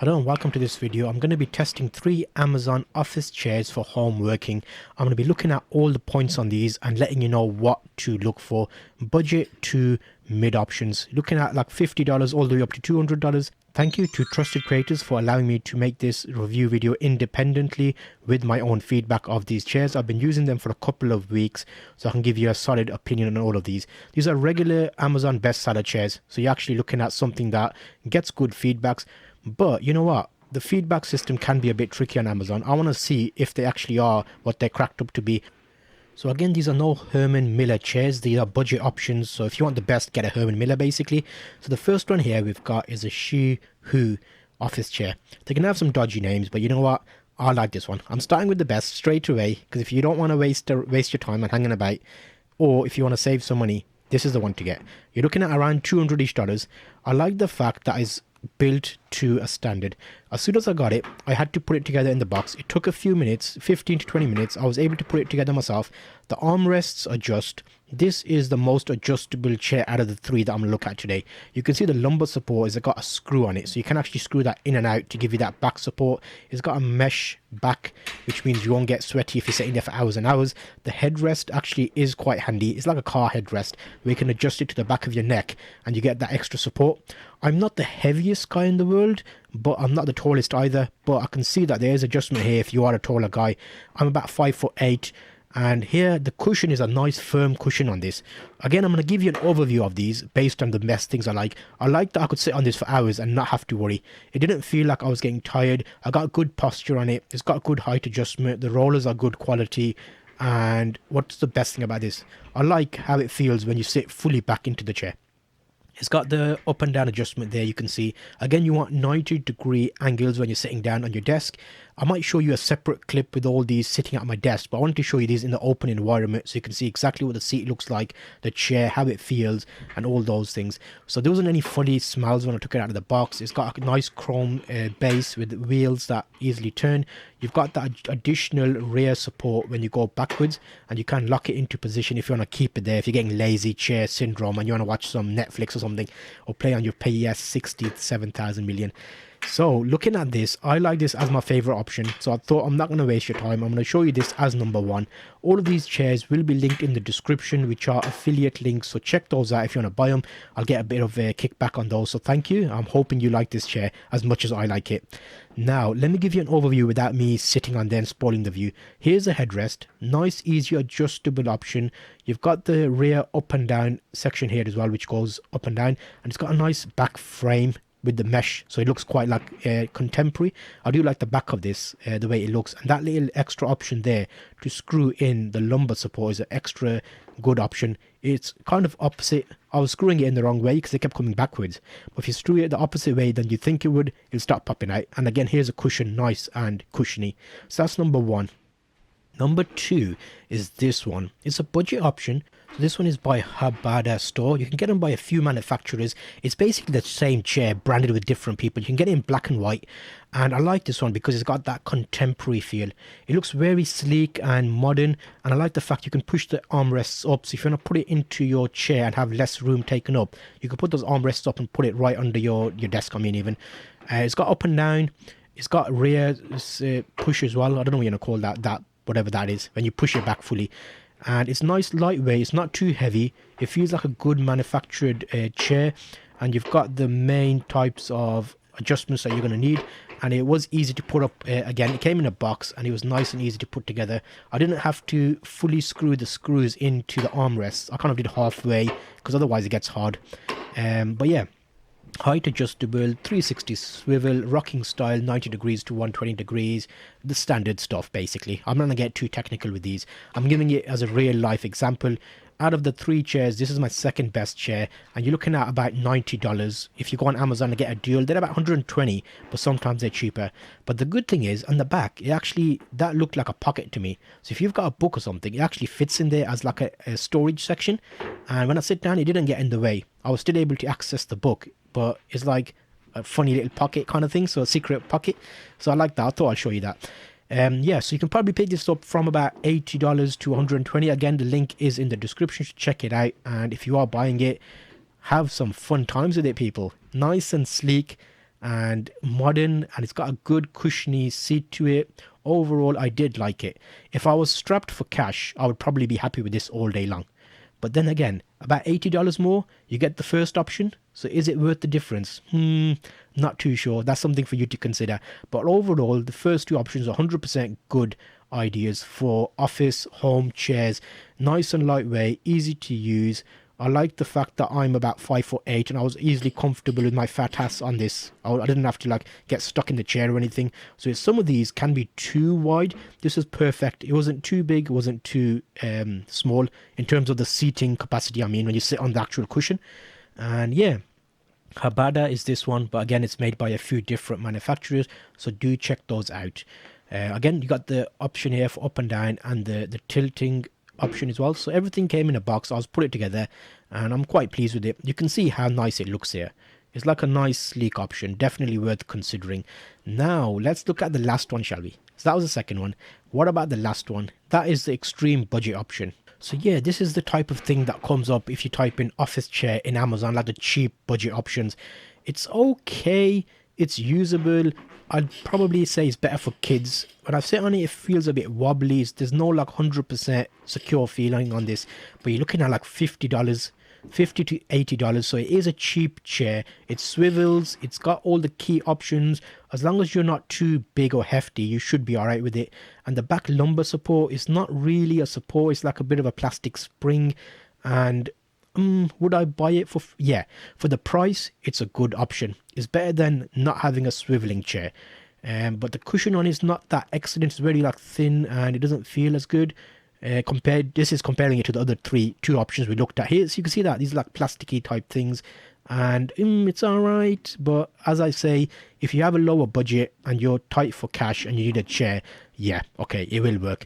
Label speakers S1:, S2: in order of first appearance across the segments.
S1: Hello and welcome to this video. I'm going to be testing 3 Amazon office chairs for home working. I'm going to be looking at all the points on these and letting you know what to look for. Budget to mid options. Looking at like $50 all the way up to $200. Thank you to Trusted Creators for allowing me to make this review video independently with my own feedback of these chairs. I've been using them for a couple of weeks so I can give you a solid opinion on all of these. These are regular Amazon bestseller chairs. So you're actually looking at something that gets good feedbacks. But you know what? The feedback system can be a bit tricky on Amazon. I want to see if they actually are what they're cracked up to be. So again, these are no Herman Miller chairs. These are budget options. So if you want the best, get a Herman Miller basically. So the first one here we've got is a Sihoo office chair. They can have some dodgy names, but you know what? I like this one. I'm starting with the best straight away because if you don't want to waste your time and hanging about, or if you want to save some money, this is the one to get. You're looking at around $200-ish. I like the fact that it's built to a standard. As soon as I got it, I had to put it together in the box. It took a few minutes, 15 to 20 minutes. I was able to put it together myself. The armrests adjust. This is the most adjustable chair out of the 3 that I'm going to look at today. You can see the lumbar support has got a screw on it, so you can actually screw that in and out to give you that back support. It's got a mesh back, which means you won't get sweaty if you're sitting there for hours and hours. The headrest actually is quite handy. It's like a car headrest where you can adjust it to the back of your neck and you get that extra support. I'm not the heaviest guy in the world, but I'm not the tallest either. But I can see that there is adjustment here if you are a taller guy. I'm about 5'8", and here the cushion is a nice firm cushion on this. Again, I'm going to give you an overview of these based on the best things I like. I like that I could sit on this for hours and not have to worry. It didn't feel like I was getting tired. I got good posture on it. It's got good height adjustment. The rollers are good quality. And what's the best thing about this? I like how it feels when you sit fully back into the chair. It's got the up and down adjustment there, you can see. Again, you want 90-degree angles when you're sitting down on your desk. I might show you a separate clip with all these sitting at my desk, but I wanted to show you these in the open environment so you can see exactly what the seat looks like, the chair, how it feels, and all those things. So there wasn't any funny smells when I took it out of the box. It's got a nice chrome base with wheels that easily turn. You've got that additional rear support when you go backwards, and you can lock it into position if you want to keep it there. If you're getting lazy chair syndrome and you want to watch some Netflix or something, or play on your PS 67,000 million. So looking at this, I like this as my favorite option. So I thought I'm not going to waste your time. I'm going to show you this as number 1. All of these chairs will be linked in the description, which are affiliate links. So check those out if you want to buy them. I'll get a bit of a kickback on those. So thank you. I'm hoping you like this chair as much as I like it. Now, let me give you an overview without me sitting on there and spoiling the view. Here's a headrest. Nice, easy, adjustable option. You've got the rear up and down section here as well, which goes up and down. And it's got a nice back frame with the mesh, so it looks quite like contemporary. I do like the back of this, the way it looks, and that little extra option there to screw in the lumbar support is an extra good option. It's kind of opposite. I was screwing it in the wrong way because it kept coming backwards, but if you screw it the opposite way than you think it would, it'll start popping out. And again, here's a cushion, nice and cushiony. So that's number 1. Number 2 is this one. It's a budget option. So this one is by Hbada store. You can get them by a few manufacturers. It's basically the same chair branded with different people. You can get it in black and white. And I like this one because it's got that contemporary feel. It looks very sleek and modern. And I like the fact you can push the armrests up. So if you want to put it into your chair and have less room taken up, you can put those armrests up and put it right under your desk, I mean even. It's got up and down. It's got rear push as well. I don't know what you're going to call that whatever that is, when you push it back fully. And it's nice, lightweight. It's not too heavy. It feels like a good manufactured chair. And you've got the main types of adjustments that you're going to need. And it was easy to put up. Again, it came in a box and it was nice and easy to put together. I didn't have to fully screw the screws into the armrests. I kind of did halfway because otherwise it gets hard. But yeah. Height adjustable, 360 swivel, rocking style, 90 degrees to 120 degrees, the standard stuff basically. I'm not going to get too technical with these. I'm giving it as a real life example. Out of the 3 chairs, this is my second best chair, and you're looking at about $90. If you go on Amazon and get a deal, they're about $120, but sometimes they're cheaper. But the good thing is, on the back, that looked like a pocket to me. So if you've got a book or something, it actually fits in there as like a storage section. And when I sit down, it didn't get in the way. I was still able to access the book, but it's like a funny little pocket kind of thing, so a secret pocket. So I like that. I thought I'd show you that. Yeah, so you can probably pick this up from about $80 to $120. Again, the link is in the description, so check it out. And if you are buying it, have some fun times with it, people. Nice and sleek, and modern, and it's got a good cushiony seat to it. Overall, I did like it. If I was strapped for cash, I would probably be happy with this all day long. But then again, about $80 more, you get the first option. So is it worth the difference? Not too sure. That's something for you to consider. But overall, the first two options are 100% good ideas for office, home chairs. Nice and lightweight, easy to use. I like the fact that I'm about 5'8" and I was easily comfortable with my fat ass on this. I didn't have to like get stuck in the chair or anything. So some of these can be too wide. This is perfect. It wasn't too big, it wasn't too small in terms of the seating capacity. I mean, when you sit on the actual cushion. And yeah, Hbada is this one, but again, it's made by a few different manufacturers. So do check those out. Again, you got the option here for up and down and the tilting option as well. So everything came in a box. I was put it together and I'm quite pleased with it. You can see how nice it looks here. It's like a nice sleek option, definitely worth considering. Now let's look at the last one, shall we? So that was the second one. What about the last one? That is the extreme budget option. So yeah, this is the type of thing that comes up if you type in office chair in Amazon, like the cheap budget options. It's okay, it's usable. I'd probably say it's better for kids. When I sit on it, it feels a bit wobbly. There's no like 100% secure feeling on this, but you're looking at like $50, $50 to $80. So it is a cheap chair. It swivels. It's got all the key options. As long as you're not too big or hefty, you should be all right with it. And the back lumbar support is not really a support. It's like a bit of a plastic spring. And would I buy it for? Yeah, for the price, it's a good option. It's better than not having a swiveling chair. But the cushion on is not that excellent. It's very like thin and it doesn't feel as good. This is comparing it to the other two options we looked at here. So you can see that these are like plasticky type things, and it's all right. But as I say, if you have a lower budget and you're tight for cash and you need a chair, yeah, okay, it will work.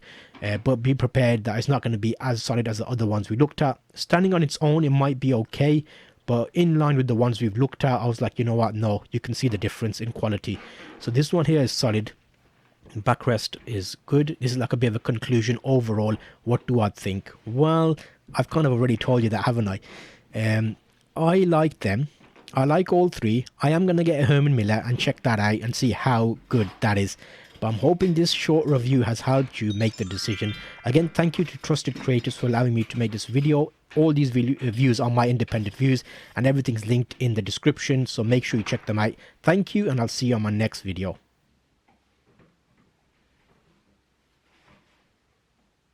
S1: But be prepared that it's not going to be as solid as the other ones we looked at. Standing on its own, it might be okay, but in line with the ones we've looked at, I was like, you know what, no, you can see the difference in quality. So this one here is solid. Backrest is good. This is like a bit of a conclusion overall. What do I think? Well, I've kind of already told you that, haven't I? I like them. I like all three. I am going to get a Herman Miller and check that out and see how good that is. But I'm hoping this short review has helped you make the decision. Again, thank you to Trusted Creators for allowing me to make this video. All these views are my independent views and everything's linked in the description. So make sure you check them out. Thank you, and I'll see you on my next video.